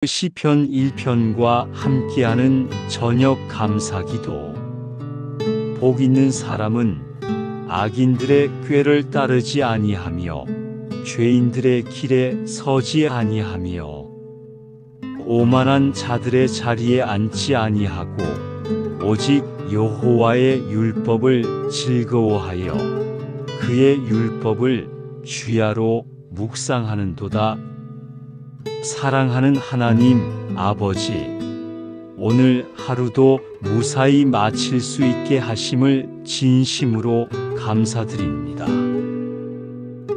시편 1편과 함께하는 저녁 감사기도. 복 있는 사람은 악인들의 꾀를 따르지 아니하며 죄인들의 길에 서지 아니하며 오만한 자들의 자리에 앉지 아니하고 오직 여호와의 율법을 즐거워하여 그의 율법을 주야로 묵상하는도다. 사랑하는 하나님 아버지, 오늘 하루도 무사히 마칠 수 있게 하심을 진심으로 감사드립니다.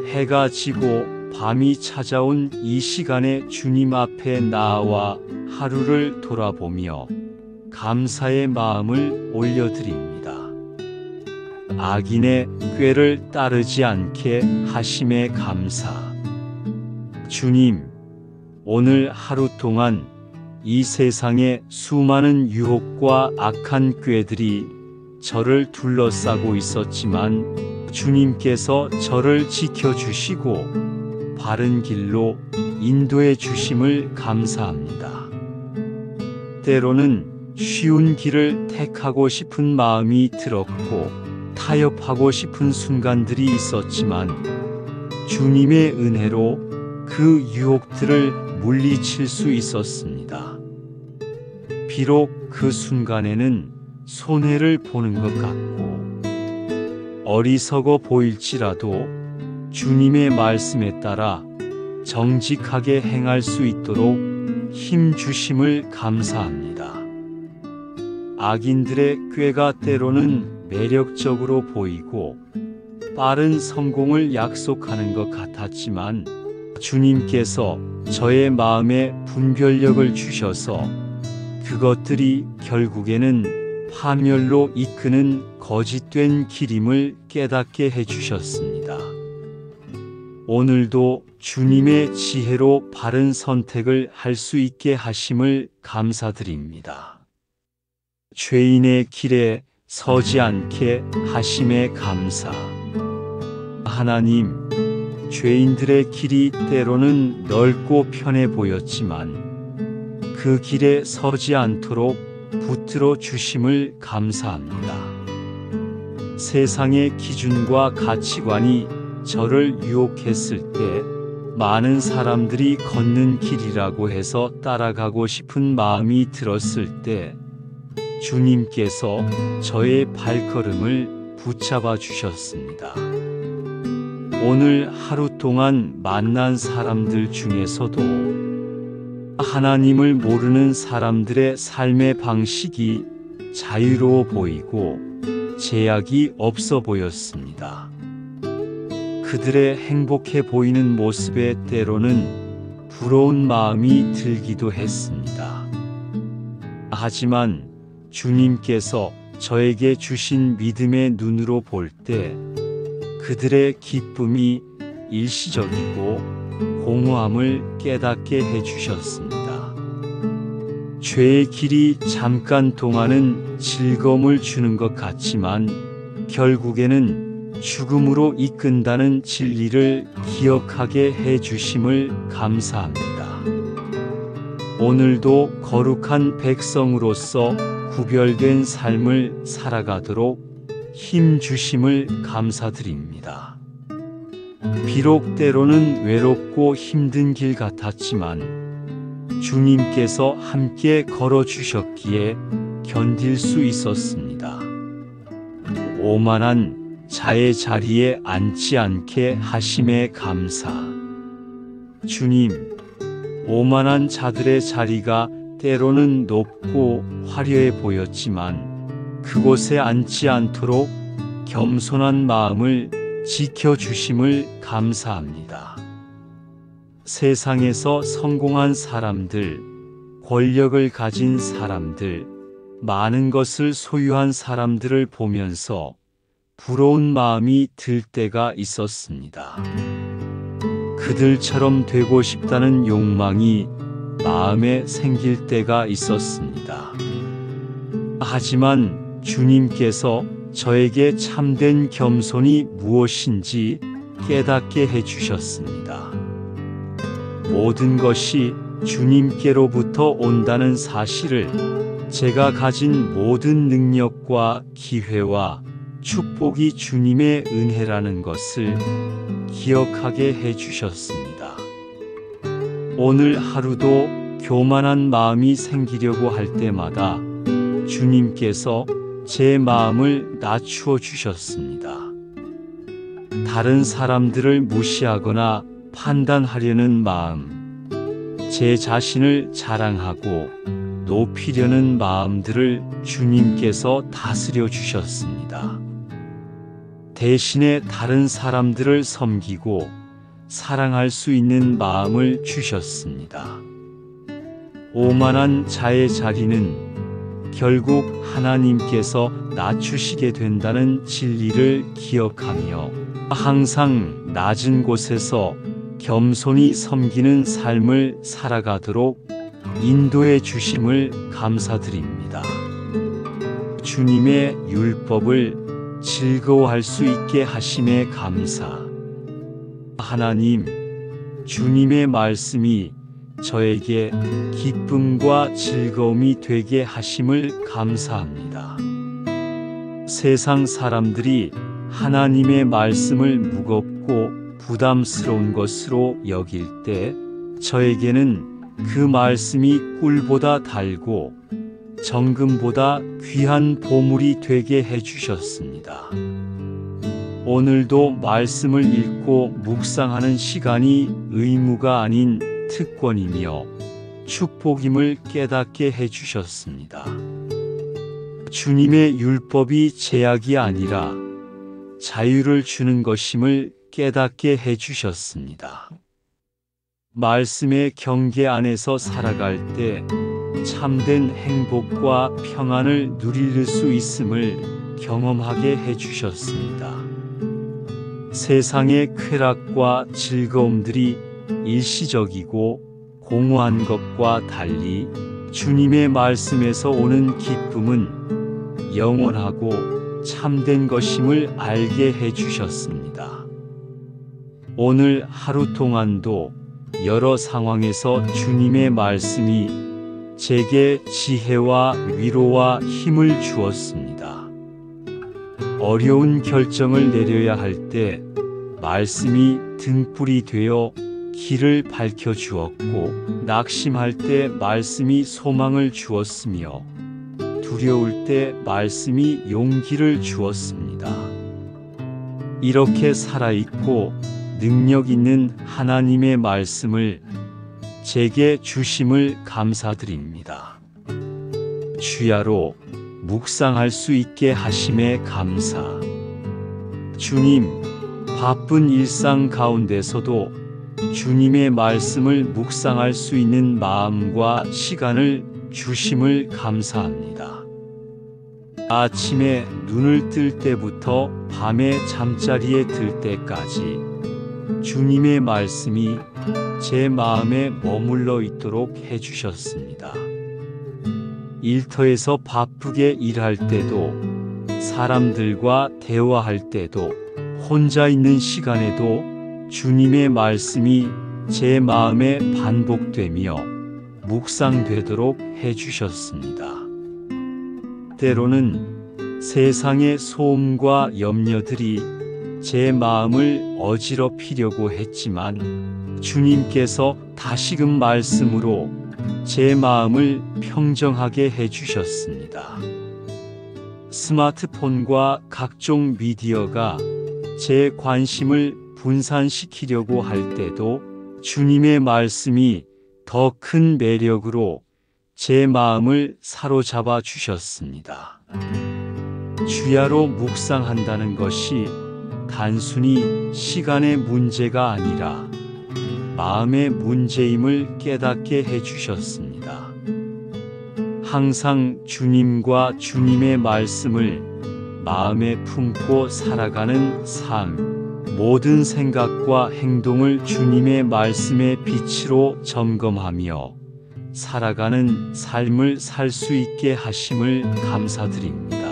해가 지고 밤이 찾아온 이 시간에 주님 앞에 나아와 하루를 돌아보며 감사의 마음을 올려드립니다. 악인의 꾀를 따르지 않게 하심에 감사. 주님, 오늘 하루 동안 이 세상의 수많은 유혹과 악한 꾀들이 저를 둘러싸고 있었지만 주님께서 저를 지켜주시고 바른 길로 인도해 주심을 감사합니다. 때로는 쉬운 길을 택하고 싶은 마음이 들었고 타협하고 싶은 순간들이 있었지만 주님의 은혜로 그 유혹들을 물리칠 수 있었습니다. 비록 그 순간에는 손해를 보는 것 같고 어리석어 보일지라도 주님의 말씀에 따라 정직하게 행할 수 있도록 힘 주심을 감사합니다. 악인들의 꾀가 때로는 매력적으로 보이고 빠른 성공을 약속하는 것 같았지만 주님께서 저의 마음에 분별력을 주셔서 그것들이 결국에는 파멸로 이끄는 거짓된 길임을 깨닫게 해주셨습니다. 오늘도 주님의 지혜로 바른 선택을 할 수 있게 하심을 감사드립니다. 죄인의 길에 서지 않게 하심에 감사. 하나님, 죄인들의 길이 때로는 넓고 편해 보였지만 그 길에 서지 않도록 붙들어 주심을 감사합니다. 세상의 기준과 가치관이 저를 유혹했을 때 많은 사람들이 걷는 길이라고 해서 따라가고 싶은 마음이 들었을 때 주님께서 저의 발걸음을 붙잡아 주셨습니다. 오늘 하루 동안 만난 사람들 중에서도 하나님을 모르는 사람들의 삶의 방식이 자유로워 보이고 제약이 없어 보였습니다. 그들의 행복해 보이는 모습에 때로는 부러운 마음이 들기도 했습니다. 하지만 주님께서 저에게 주신 믿음의 눈으로 볼 때 그들의 기쁨이 일시적이고 공허함을 깨닫게 해주셨습니다. 죄의 길이 잠깐 동안은 즐거움을 주는 것 같지만 결국에는 죽음으로 이끈다는 진리를 기억하게 해주심을 감사합니다. 오늘도 거룩한 백성으로서 구별된 삶을 살아가도록 힘 주심을 감사드립니다. 비록 때로는 외롭고 힘든 길 같았지만 주님께서 함께 걸어주셨기에 견딜 수 있었습니다. 오만한 자의 자리에 앉지 않게 하심에 감사. 주님, 오만한 자들의 자리가 때로는 높고 화려해 보였지만 그곳에 앉지 않도록 겸손한 마음을 지켜주심을 감사합니다. 세상에서 성공한 사람들, 권력을 가진 사람들, 많은 것을 소유한 사람들을 보면서 부러운 마음이 들 때가 있었습니다. 그들처럼 되고 싶다는 욕망이 마음에 생길 때가 있었습니다. 하지만 주님께서 저에게 참된 겸손이 무엇인지 깨닫게 해주셨습니다. 모든 것이 주님께로부터 온다는 사실을, 제가 가진 모든 능력과 기회와 축복이 주님의 은혜라는 것을 기억하게 해주셨습니다. 오늘 하루도 교만한 마음이 생기려고 할 때마다 주님께서 제 마음을 낮추어 주셨습니다. 다른 사람들을 무시하거나 판단하려는 마음, 제 자신을 자랑하고 높이려는 마음들을 주님께서 다스려 주셨습니다. 대신에 다른 사람들을 섬기고 사랑할 수 있는 마음을 주셨습니다. 오만한 자의 자리는 결국 하나님께서 낮추시게 된다는 진리를 기억하며 항상 낮은 곳에서 겸손히 섬기는 삶을 살아가도록 인도해 주심을 감사드립니다. 주님의 율법을 즐거워할 수 있게 하심에 감사. 하나님, 주님의 말씀이 저에게 기쁨과 즐거움이 되게 하심을 감사합니다. 세상 사람들이 하나님의 말씀을 무겁고 부담스러운 것으로 여길 때 저에게는 그 말씀이 꿀보다 달고 정금보다 귀한 보물이 되게 해주셨습니다. 오늘도 말씀을 읽고 묵상하는 시간이 의무가 아닌 특권이며 축복임을 깨닫게 해주셨습니다. 주님의 율법이 제약이 아니라 자유를 주는 것임을 깨닫게 해주셨습니다. 말씀의 경계 안에서 살아갈 때 참된 행복과 평안을 누릴 수 있음을 경험하게 해주셨습니다. 세상의 쾌락과 즐거움들이 일시적이고 공허한 것과 달리 주님의 말씀에서 오는 기쁨은 영원하고 참된 것임을 알게 해주셨습니다. 오늘 하루 동안도 여러 상황에서 주님의 말씀이 제게 지혜와 위로와 힘을 주었습니다. 어려운 결정을 내려야 할 때 말씀이 등불이 되어 길을 밝혀 주었고, 낙심할 때 말씀이 소망을 주었으며, 두려울 때 말씀이 용기를 주었습니다. 이렇게 살아있고 능력 있는 하나님의 말씀을 제게 주심을 감사드립니다. 주야로 묵상할 수 있게 하심에 감사. 주님, 바쁜 일상 가운데서도 주님의 말씀을 묵상할 수 있는 마음과 시간을 주심을 감사합니다. 아침에 눈을 뜰 때부터 밤에 잠자리에 들 때까지 주님의 말씀이 제 마음에 머물러 있도록 해주셨습니다. 일터에서 바쁘게 일할 때도, 사람들과 대화할 때도, 혼자 있는 시간에도 주님의 말씀이 제 마음에 반복되며 묵상되도록 해주셨습니다. 때로는 세상의 소음과 염려들이 제 마음을 어지럽히려고 했지만 주님께서 다시금 말씀으로 제 마음을 평정하게 해주셨습니다. 스마트폰과 각종 미디어가 제 관심을 분산시키려고 할 때도 주님의 말씀이 더 큰 매력으로 제 마음을 사로잡아 주셨습니다. 주야로 묵상한다는 것이 단순히 시간의 문제가 아니라 마음의 문제임을 깨닫게 해주셨습니다. 항상 주님과 주님의 말씀을 마음에 품고 살아가는 삶, 모든 생각과 행동을 주님의 말씀의 빛으로 점검하며 살아가는 삶을 살 수 있게 하심을 감사드립니다.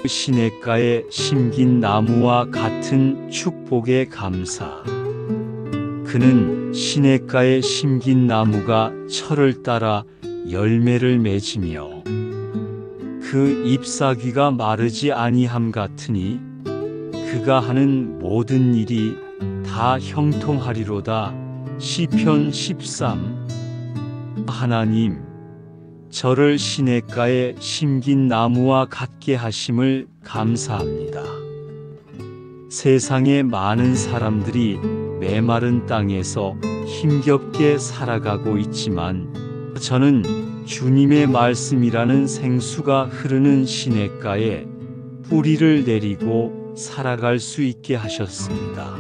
시냇가에 심긴 나무와 같은 축복에 감사. 그는 시냇가에 심긴 나무가 철을 따라 열매를 맺으며 그 잎사귀가 마르지 아니함 같으니 그가 하는 모든 일이 다 형통하리로다. 시편 13. 하나님, 저를 시냇가에 심긴 나무와 같게 하심을 감사합니다. 세상에 많은 사람들이 메마른 땅에서 힘겹게 살아가고 있지만 저는 주님의 말씀이라는 생수가 흐르는 시냇가에 뿌리를 내리고 살아갈 수 있게 하셨습니다.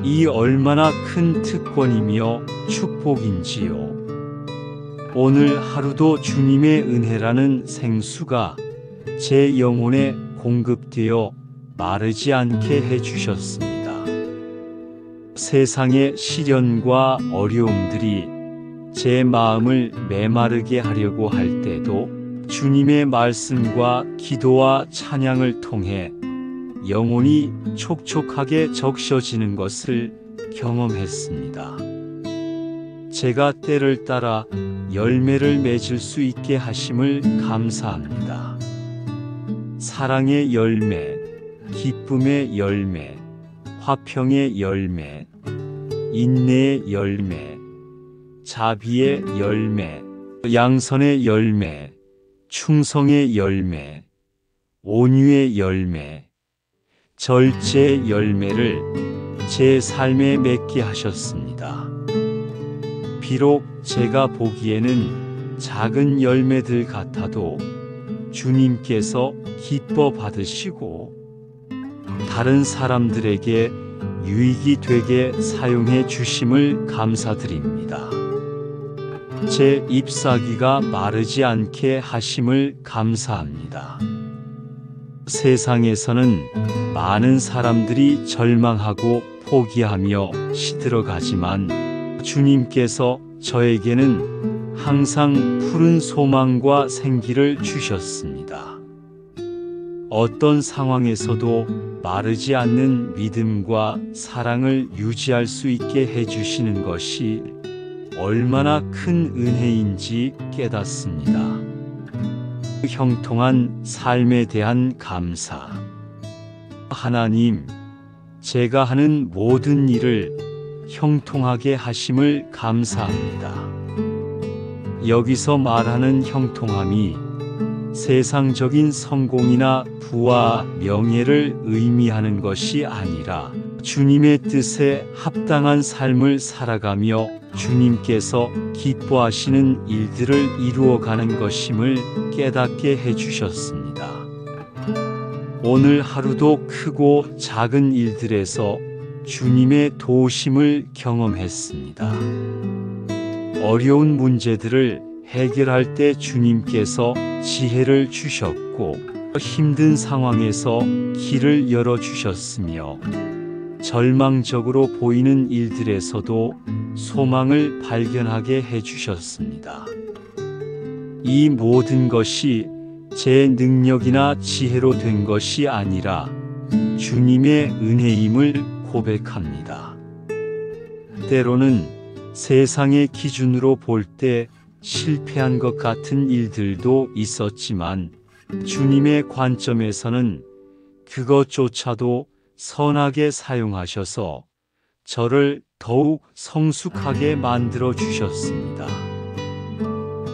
이 얼마나 큰 특권이며 축복인지요. 오늘 하루도 주님의 은혜라는 생수가 제 영혼에 공급되어 마르지 않게 해주셨습니다. 세상의 시련과 어려움들이 제 마음을 메마르게 하려고 할 때도 주님의 말씀과 기도와 찬양을 통해 영혼이 촉촉하게 적셔지는 것을 경험했습니다. 제가 때를 따라 열매를 맺을 수 있게 하심을 감사합니다. 사랑의 열매, 기쁨의 열매, 화평의 열매, 인내의 열매, 자비의 열매, 양선의 열매, 충성의 열매, 온유의 열매, 절제의 열매를 제 삶에 맺게 하셨습니다. 비록 제가 보기에는 작은 열매들 같아도 주님께서 기뻐 받으시고 다른 사람들에게 유익이 되게 사용해 주심을 감사드립니다. 제 잎사귀가 마르지 않게 하심을 감사합니다. 세상에서는 많은 사람들이 절망하고 포기하며 시들어가지만 주님께서 저에게는 항상 푸른 소망과 생기를 주셨습니다. 어떤 상황에서도 마르지 않는 믿음과 사랑을 유지할 수 있게 해주시는 것이 얼마나 큰 은혜인지 깨닫습니다. 형통한 삶에 대한 감사. 하나님, 제가 하는 모든 일을 형통하게 하심을 감사합니다. 여기서 말하는 형통함이 세상적인 성공이나 부와 명예를 의미하는 것이 아니라 주님의 뜻에 합당한 삶을 살아가며 주님께서 기뻐하시는 일들을 이루어가는 것임을 깨닫게 해주셨습니다. 오늘 하루도 크고 작은 일들에서 주님의 도우심을 경험했습니다. 어려운 문제들을 해결할 때 주님께서 지혜를 주셨고 힘든 상황에서 길을 열어주셨으며 절망적으로 보이는 일들에서도 소망을 발견하게 해주셨습니다. 이 모든 것이 제 능력이나 지혜로 된 것이 아니라 주님의 은혜임을 고백합니다. 때로는 세상의 기준으로 볼 때 실패한 것 같은 일들도 있었지만 주님의 관점에서는 그것조차도 선하게 사용하셔서 저를 더욱 성숙하게 만들어 주셨습니다.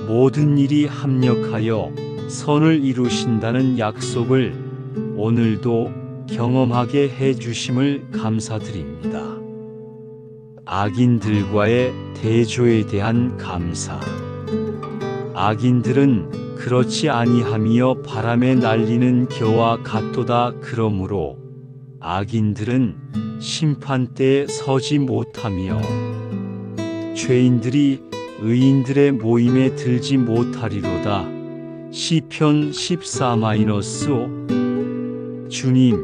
모든 일이 합력하여 선을 이루신다는 약속을 오늘도 경험하게 해 주심을 감사드립니다. 악인들과의 대조에 대한 감사. 악인들은 그렇지 아니하며 바람에 날리는 겨와 같도다. 그러므로 악인들은 심판대에 서지 못하며 죄인들이 의인들의 모임에 들지 못하리로다. 시편 14-5. 주님,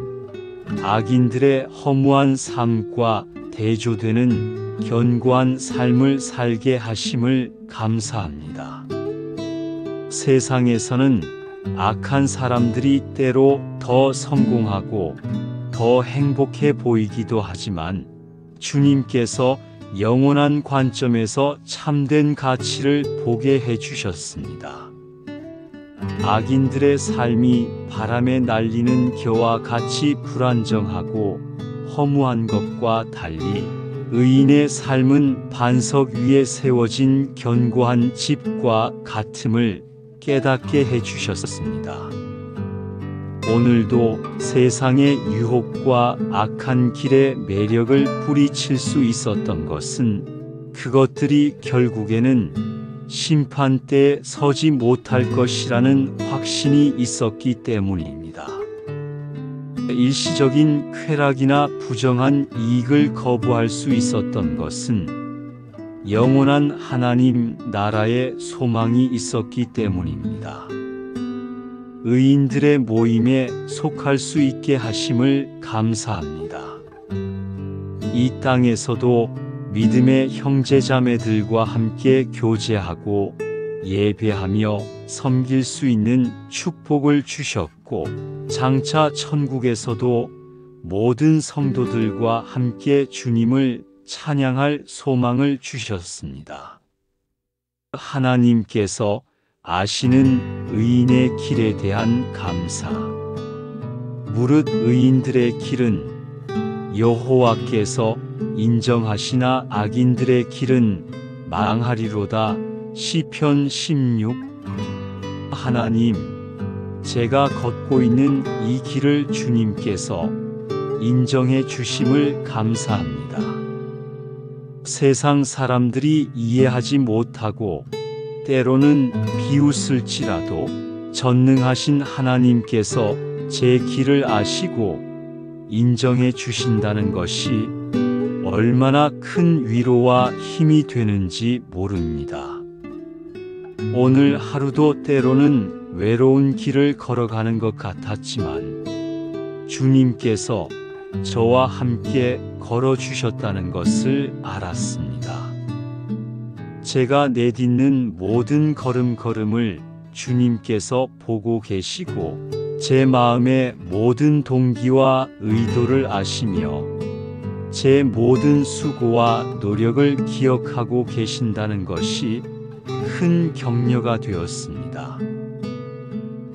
악인들의 허무한 삶과 대조되는 견고한 삶을 살게 하심을 감사합니다. 세상에서는 악한 사람들이 때로 더 성공하고 더 행복해 보이기도 하지만 주님께서 영원한 관점에서 참된 가치를 보게 해주셨습니다. 악인들의 삶이 바람에 날리는 겨와 같이 불안정하고 허무한 것과 달리 의인의 삶은 반석 위에 세워진 견고한 집과 같음을 깨닫게 해주셨습니다. 오늘도 세상의 유혹과 악한 길의 매력을 뿌리칠 수 있었던 것은 그것들이 결국에는 심판대에 서지 못할 것이라는 확신이 있었기 때문입니다. 일시적인 쾌락이나 부정한 이익을 거부할 수 있었던 것은 영원한 하나님 나라의 소망이 있었기 때문입니다. 의인들의 모임에 속할 수 있게 하심을 감사합니다. 이 땅에서도 믿음의 형제자매들과 함께 교제하고 예배하며 섬길 수 있는 축복을 주셨고, 장차 천국에서도 모든 성도들과 함께 주님을 찬양할 소망을 주셨습니다. 하나님께서 아시는 의인의 길에 대한 감사. 무릇 의인들의 길은 여호와께서 인정하시나 악인들의 길은 망하리로다. 시편 16. 하나님, 제가 걷고 있는 이 길을 주님께서 인정해 주심을 감사합니다. 세상 사람들이 이해하지 못하고 때로는 비웃을지라도 전능하신 하나님께서 제 길을 아시고 인정해 주신다는 것이 얼마나 큰 위로와 힘이 되는지 모릅니다. 오늘 하루도 때로는 외로운 길을 걸어가는 것 같았지만 주님께서 저와 함께 걸어주셨다는 것을 알았습니다. 제가 내딛는 모든 걸음걸음을 주님께서 보고 계시고 제 마음의 모든 동기와 의도를 아시며 제 모든 수고와 노력을 기억하고 계신다는 것이 큰 격려가 되었습니다.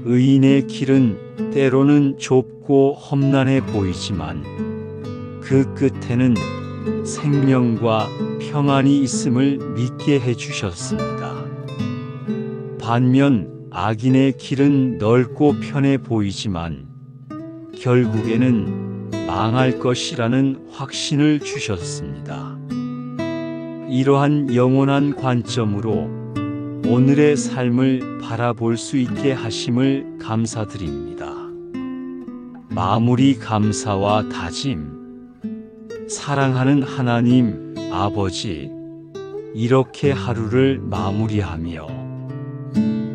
의인의 길은 때로는 좁고 험난해 보이지만 그 끝에는 생명과 평안이 있음을 믿게 해주셨습니다. 반면 악인의 길은 넓고 편해 보이지만 결국에는 망할 것이라는 확신을 주셨습니다. 이러한 영원한 관점으로 오늘의 삶을 바라볼 수 있게 하심을 감사드립니다. 마무리 감사와 다짐. 사랑하는 하나님 아버지, 이렇게 하루를 마무리하며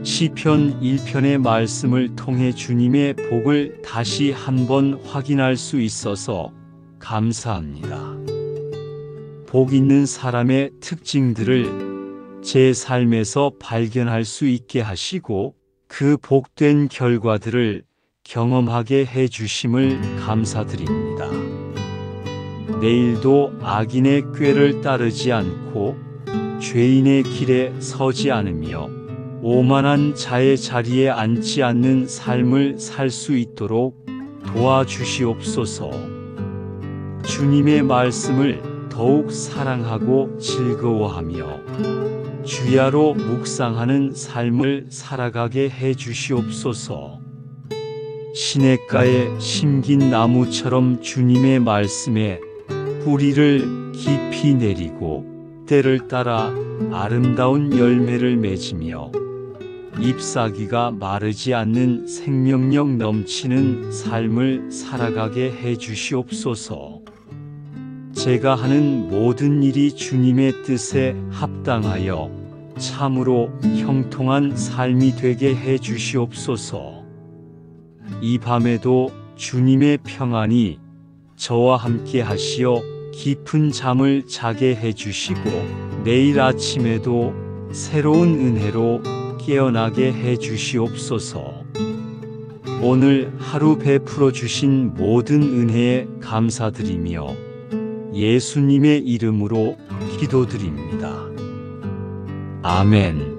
시편 1편의 말씀을 통해 주님의 복을 다시 한번 확인할 수 있어서 감사합니다. 복 있는 사람의 특징들을 제 삶에서 발견할 수 있게 하시고 그 복된 결과들을 경험하게 해주심을 감사드립니다. 내일도 악인의 꾀를 따르지 않고 죄인의 길에 서지 않으며 오만한 자의 자리에 앉지 않는 삶을 살 수 있도록 도와주시옵소서. 주님의 말씀을 더욱 사랑하고 즐거워하며 주야로 묵상하는 삶을 살아가게 해주시옵소서. 시냇가에 심긴 나무처럼 주님의 말씀에 뿌리를 깊이 내리고 때를 따라 아름다운 열매를 맺으며 잎사귀가 마르지 않는 생명력 넘치는 삶을 살아가게 해주시옵소서. 제가 하는 모든 일이 주님의 뜻에 합당하여 참으로 형통한 삶이 되게 해주시옵소서. 이 밤에도 주님의 평안이 저와 함께 하시어 깊은 잠을 자게 해주시고 내일 아침에도 새로운 은혜로 깨어나게 해주시옵소서. 오늘 하루 베풀어 주신 모든 은혜에 감사드리며 예수님의 이름으로 기도드립니다. 아멘.